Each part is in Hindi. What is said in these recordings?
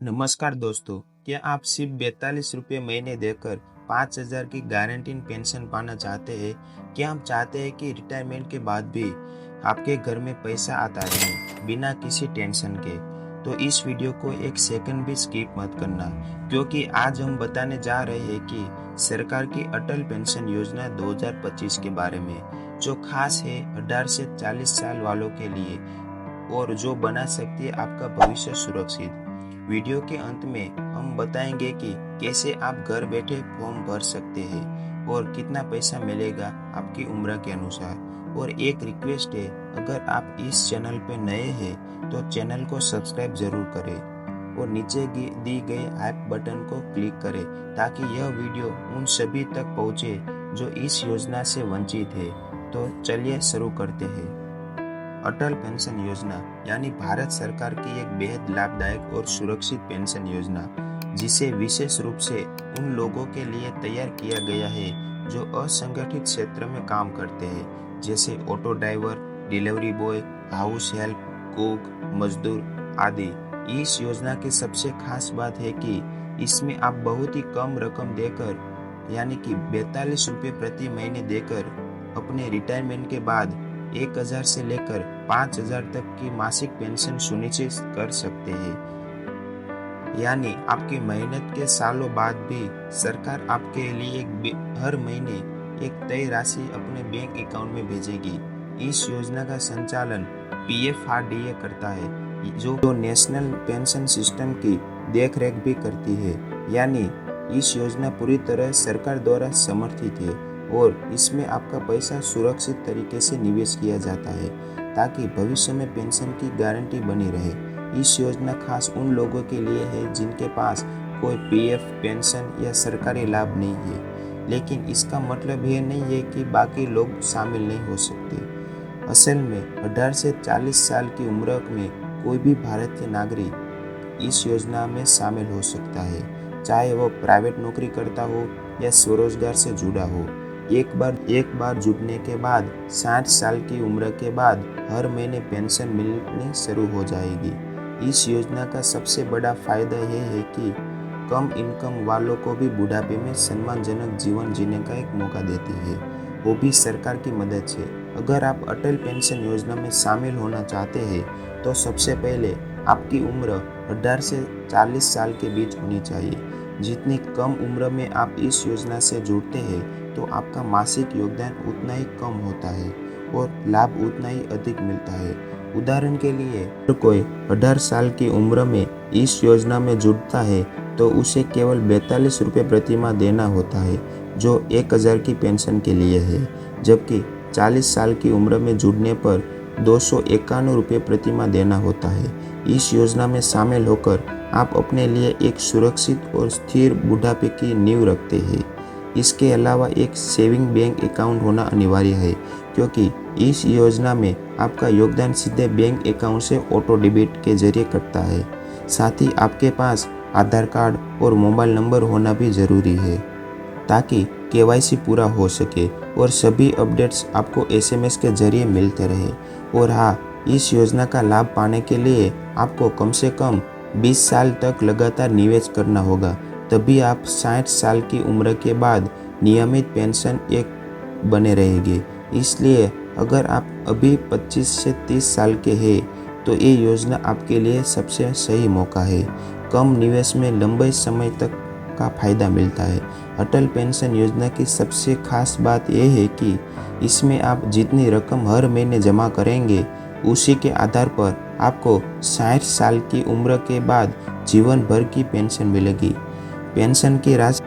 नमस्कार दोस्तों, क्या आप सिर्फ 42 रुपये महीने देकर 5,000 की गारंटीड पेंशन पाना चाहते हैं? क्या आप चाहते हैं कि रिटायरमेंट के बाद भी आपके घर में पैसा आता रहे बिना किसी टेंशन के? तो इस वीडियो को एक सेकंड भी स्किप मत करना, क्योंकि आज हम बताने जा रहे हैं कि सरकार की अटल पेंशन योजना 2025 के बारे में, जो खास है 18 से 40 साल वालों के लिए और जो बना सकती है आपका भविष्य सुरक्षित। वीडियो के अंत में हम बताएंगे कि कैसे आप घर बैठे फॉर्म भर सकते हैं और कितना पैसा मिलेगा आपकी उम्र के अनुसार। और एक रिक्वेस्ट है, अगर आप इस चैनल पे नए हैं तो चैनल को सब्सक्राइब जरूर करें और नीचे दी गई ऐप बटन को क्लिक करें ताकि यह वीडियो उन सभी तक पहुंचे जो इस योजना से वंचित है। तो चलिए शुरू करते हैं। अटल पेंशन योजना यानी भारत सरकार की एक बेहद लाभदायक और सुरक्षित पेंशन योजना, जिसे विशेष रूप से उन लोगों के लिए तैयार किया गया है जो असंगठित क्षेत्र में काम करते हैं, जैसे auto driver, delivery boy, house help, cook, मजदूर आदि। इस योजना की सबसे खास बात है कि इसमें आप बहुत ही कम रकम देकर, यानी कि 42 रुपये प्रति महीने देकर अपने रिटायरमेंट के बाद 1,000 से लेकर 5,000 तक की मासिक पेंशन सुनिश्चित कर सकते हैं। यानी आपकी मेहनत के सालों बाद भी सरकार आपके लिए हर महीने एक तय राशि अपने बैंक अकाउंट में भेजेगी। इस योजना का संचालन PFRDA करता है, जो नेशनल पेंशन सिस्टम की देखरेख भी करती है। यानी इस योजना पूरी तरह सरकार द्वारा समर्थित है और इसमें आपका पैसा सुरक्षित तरीके से निवेश किया जाता है ताकि भविष्य में पेंशन की गारंटी बनी रहे। इस योजना खास उन लोगों के लिए है जिनके पास कोई PF पेंशन या सरकारी लाभ नहीं है, लेकिन इसका मतलब यह नहीं है कि बाकी लोग शामिल नहीं हो सकते। असल में 18 से 40 साल की उम्र में कोई भी भारतीय नागरिक इस योजना में शामिल हो सकता है, चाहे वो प्राइवेट नौकरी करता हो या स्वरोजगार से जुड़ा हो। एक बार जुड़ने के बाद 60 साल की उम्र के बाद हर महीने पेंशन मिलनी शुरू हो जाएगी। इस योजना का सबसे बड़ा फायदा यह है कि कम इनकम वालों को भी बुढ़ापे में सम्मानजनक जीवन जीने का एक मौका देती है, वो भी सरकार की मदद से। अगर आप अटल पेंशन योजना में शामिल होना चाहते हैं तो सबसे पहले आपकी उम्र 18 से 40 साल के बीच होनी चाहिए। जितनी कम उम्र में आप इस योजना से जुड़ते हैं तो आपका मासिक योगदान उतना ही कम होता है और लाभ उतना ही अधिक मिलता है। उदाहरण के लिए, अगर कोई 18 साल की उम्र में इस योजना में जुड़ता है तो उसे केवल 42 रुपये प्रति माह देना होता है, जो 1,000 की पेंशन के लिए है, जबकि 40 साल की उम्र में जुड़ने पर 251 रुपये प्रति माह देना होता है। इस योजना में शामिल होकर आप अपने लिए एक सुरक्षित और स्थिर बुढ़ापे की नींव रखते हैं। इसके अलावा एक सेविंग बैंक अकाउंट होना अनिवार्य है, क्योंकि इस योजना में आपका योगदान सीधे बैंक अकाउंट से ऑटो डेबिट के जरिए कटता है। साथ ही आपके पास आधार कार्ड और मोबाइल नंबर होना भी जरूरी है ताकि KYC पूरा हो सके और सभी अपडेट्स आपको SMS के जरिए मिलते रहे। और हाँ, इस योजना का लाभ पाने के लिए आपको कम से कम 20 साल तक लगातार निवेश करना होगा, तभी आप 60 साल की उम्र के बाद नियमित पेंशन एक बने रहेंगे। इसलिए अगर आप अभी 25 से 30 साल के हैं तो ये योजना आपके लिए सबसे सही मौका है। कम निवेश में लंबे समय तक का फायदा मिलता है। अटल पेंशन योजना की सबसे खास बात यह है कि इसमें आप जितनी रकम हर महीने जमा करेंगे उसी के आधार पर आपको 60 साल की उम्र के बाद जीवन भर की पेंशन मिलेगी। पेंशन की राशि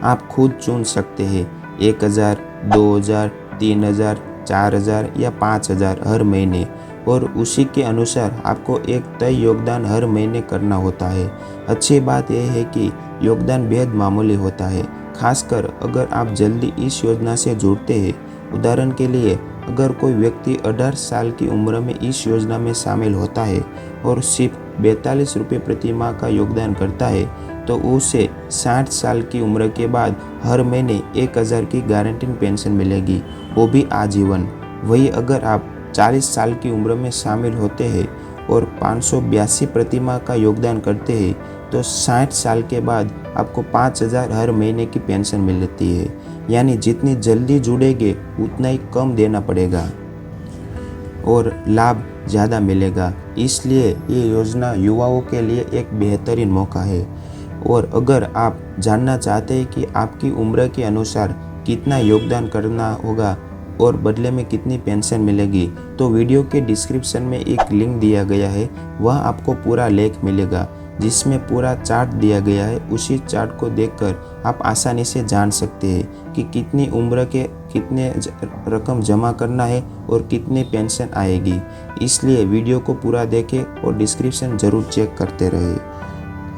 आप खुद चुन सकते हैं, 1,000, 2,000, 3,000, 4,000 या 5,000 हर महीने, और उसी के अनुसार आपको एक तय योगदान हर महीने करना होता है। अच्छी बात यह है कि योगदान बेहद मामूली होता है, खासकर अगर आप जल्दी इस योजना से जुड़ते हैं। उदाहरण के लिए, अगर कोई व्यक्ति 18 साल की उम्र में इस योजना में शामिल होता है और सिर्फ 42 रुपये प्रति माह का योगदान करता है तो उसे 60 साल की उम्र के बाद हर महीने 1,000 की गारंटीड पेंशन मिलेगी, वो भी आजीवन। वही अगर आप 40 साल की उम्र में शामिल होते हैं और 582 प्रति माह का योगदान करते हैं तो 60 साल के बाद आपको 5,000 हर महीने की पेंशन मिलती है। यानी जितनी जल्दी जुड़ेंगे उतना ही कम देना पड़ेगा और लाभ ज़्यादा मिलेगा। इसलिए ये योजना युवाओं के लिए एक बेहतरीन मौका है। और अगर आप जानना चाहते हैं कि आपकी उम्र के अनुसार कितना योगदान करना होगा और बदले में कितनी पेंशन मिलेगी, तो वीडियो के डिस्क्रिप्शन में एक लिंक दिया गया है, वह आपको पूरा लेख मिलेगा जिसमें पूरा चार्ट दिया गया है। उसी चार्ट को देखकर आप आसानी से जान सकते हैं कि कितनी उम्र के कितने रकम जमा करना है और कितनी पेंशन आएगी। इसलिए वीडियो को पूरा देखें और डिस्क्रिप्शन ज़रूर चेक करते रहें।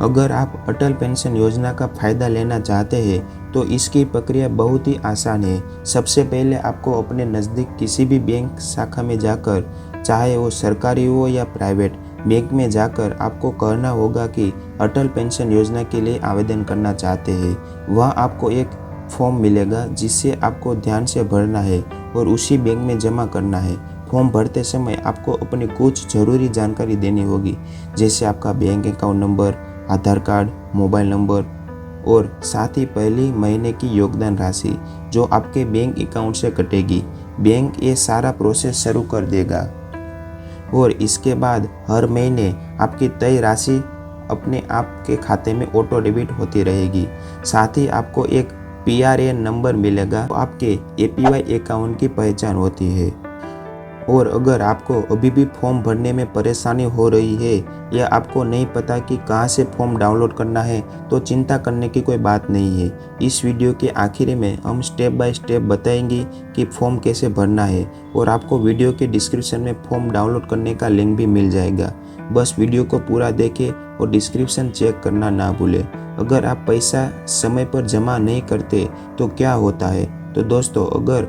अगर आप अटल पेंशन योजना का फ़ायदा लेना चाहते हैं तो इसकी प्रक्रिया बहुत ही आसान है। सबसे पहले आपको अपने नज़दीक किसी भी बैंक शाखा में जाकर, चाहे वो सरकारी हो या प्राइवेट, बैंक में जाकर आपको कहना होगा कि अटल पेंशन योजना के लिए आवेदन करना चाहते हैं। वह आपको एक फॉर्म मिलेगा जिसे आपको ध्यान से भरना है और उसी बैंक में जमा करना है। फॉर्म भरते समय आपको अपनी कुछ ज़रूरी जानकारी देनी होगी, जैसे आपका बैंक अकाउंट नंबर, आधार कार्ड, मोबाइल नंबर और साथ ही पहली महीने की योगदान राशि जो आपके बैंक अकाउंट से कटेगी। बैंक ये सारा प्रोसेस शुरू कर देगा और इसके बाद हर महीने आपकी तय राशि अपने आप के खाते में ऑटो डेबिट होती रहेगी। साथ ही आपको एक PRN नंबर मिलेगा, तो आपके APY अकाउंट की पहचान होती है। और अगर आपको अभी भी फॉर्म भरने में परेशानी हो रही है या आपको नहीं पता कि कहां से फॉर्म डाउनलोड करना है, तो चिंता करने की कोई बात नहीं है। इस वीडियो के आखिर में हम स्टेप बाय स्टेप बताएंगे कि फॉर्म कैसे भरना है और आपको वीडियो के डिस्क्रिप्शन में फॉर्म डाउनलोड करने का लिंक भी मिल जाएगा। बस वीडियो को पूरा देखें और डिस्क्रिप्शन चेक करना ना भूलें। अगर आप पैसा समय पर जमा नहीं करते तो क्या होता है? तो दोस्तों, अगर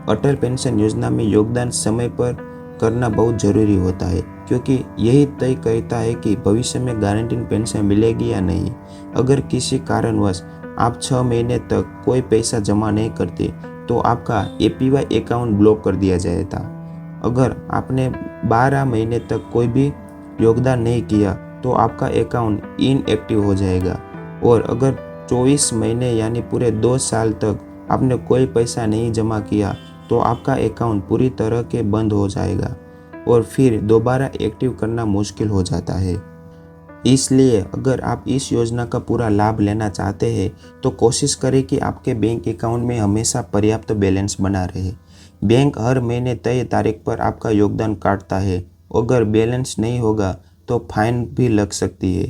अटल पेंशन योजना में योगदान समय पर करना बहुत ज़रूरी होता है, क्योंकि यही तय करता है कि भविष्य में गारंटीड पेंशन मिलेगी या नहीं। अगर किसी कारणवश आप 6 महीने तक कोई पैसा जमा नहीं करते तो आपका APY अकाउंट ब्लॉक कर दिया जाएगा। अगर आपने 12 महीने तक कोई भी योगदान नहीं किया तो आपका अकाउंट इनएक्टिव हो जाएगा। और अगर 24 महीने यानी पूरे 2 साल तक आपने कोई पैसा नहीं जमा किया तो आपका अकाउंट पूरी तरह के बंद हो जाएगा और फिर दोबारा एक्टिव करना मुश्किल हो जाता है। इसलिए अगर आप इस योजना का पूरा लाभ लेना चाहते हैं तो कोशिश करें कि आपके बैंक अकाउंट में हमेशा पर्याप्त बैलेंस बना रहे। बैंक हर महीने तय तारीख पर आपका योगदान काटता है। अगर बैलेंस नहीं होगा तो फाइन भी लग सकती है।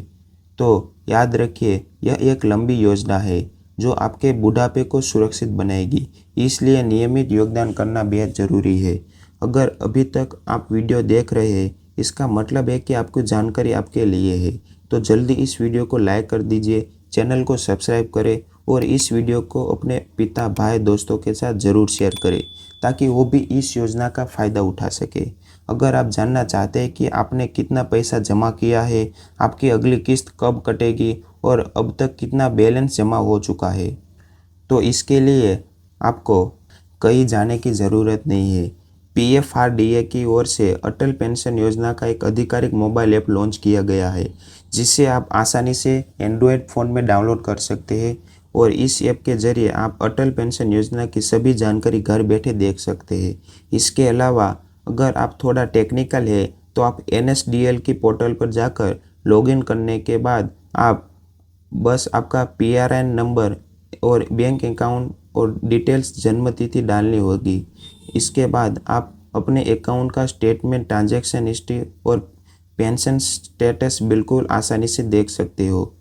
तो याद रखिए, यह एक लंबी योजना है जो आपके बुढ़ापे को सुरक्षित बनाएगी। इसलिए नियमित योगदान करना बेहद ज़रूरी है। अगर अभी तक आप वीडियो देख रहे हैं, इसका मतलब है कि आपकी जानकारी आपके लिए है। तो जल्दी इस वीडियो को लाइक कर दीजिए, चैनल को सब्सक्राइब करें और इस वीडियो को अपने पिता, भाई, दोस्तों के साथ ज़रूर शेयर करें ताकि वो भी इस योजना का फ़ायदा उठा सके। अगर आप जानना चाहते हैं कि आपने कितना पैसा जमा किया है, आपकी अगली किस्त कब कटेगी और अब तक कितना बैलेंस जमा हो चुका है, तो इसके लिए आपको कहीं जाने की ज़रूरत नहीं है। PFRDA की ओर से अटल पेंशन योजना का एक आधिकारिक मोबाइल ऐप लॉन्च किया गया है जिसे आप आसानी से एंड्रॉयड फ़ोन में डाउनलोड कर सकते हैं और इस ऐप के ज़रिए आप अटल पेंशन योजना की सभी जानकारी घर बैठे देख सकते हैं। इसके अलावा अगर आप थोड़ा टेक्निकल है तो आप NSDL की पोर्टल पर जाकर लॉगिन करने के बाद आप बस आपका PRN नंबर और बैंक अकाउंट और डिटेल्स, जन्म तिथि डालनी होगी। इसके बाद आप अपने अकाउंट का स्टेटमेंट, ट्रांजैक्शन हिस्ट्री और पेंशन स्टेटस बिल्कुल आसानी से देख सकते हो।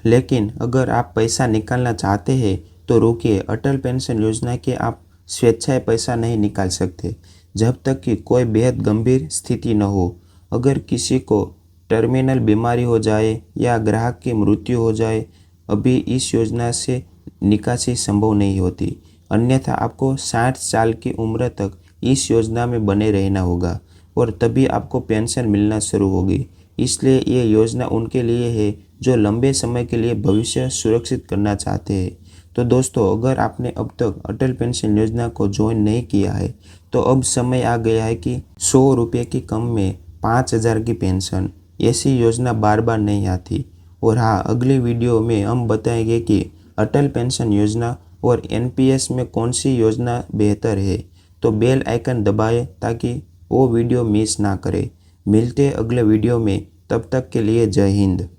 लेकिन अगर आप पैसा निकालना चाहते हैं तो रुकिए, अटल पेंशन योजना के आप स्वेच्छाएं पैसा नहीं निकाल सकते जब तक कि कोई बेहद गंभीर स्थिति न हो। अगर किसी को टर्मिनल बीमारी हो जाए या ग्राहक की मृत्यु हो जाए, अभी इस योजना से निकासी संभव नहीं होती। अन्यथा आपको 60 साल की उम्र तक इस योजना में बने रहना होगा और तभी आपको पेंशन मिलना शुरू होगी। इसलिए ये योजना उनके लिए है जो लंबे समय के लिए भविष्य सुरक्षित करना चाहते हैं। तो दोस्तों, अगर आपने अब तक अटल पेंशन योजना को ज्वाइन नहीं किया है तो अब समय आ गया है कि 100 रुपये की कम में 5,000 की पेंशन, ऐसी योजना बार बार नहीं आती और हाँ, अगली वीडियो में हम बताएंगे कि अटल पेंशन योजना और एनपीएस में कौन सी योजना बेहतर है। तो बेल आइकन दबाएं ताकि वो वीडियो मिस ना करें। मिलते हैं अगले वीडियो में, तब तक के लिए जय हिंद।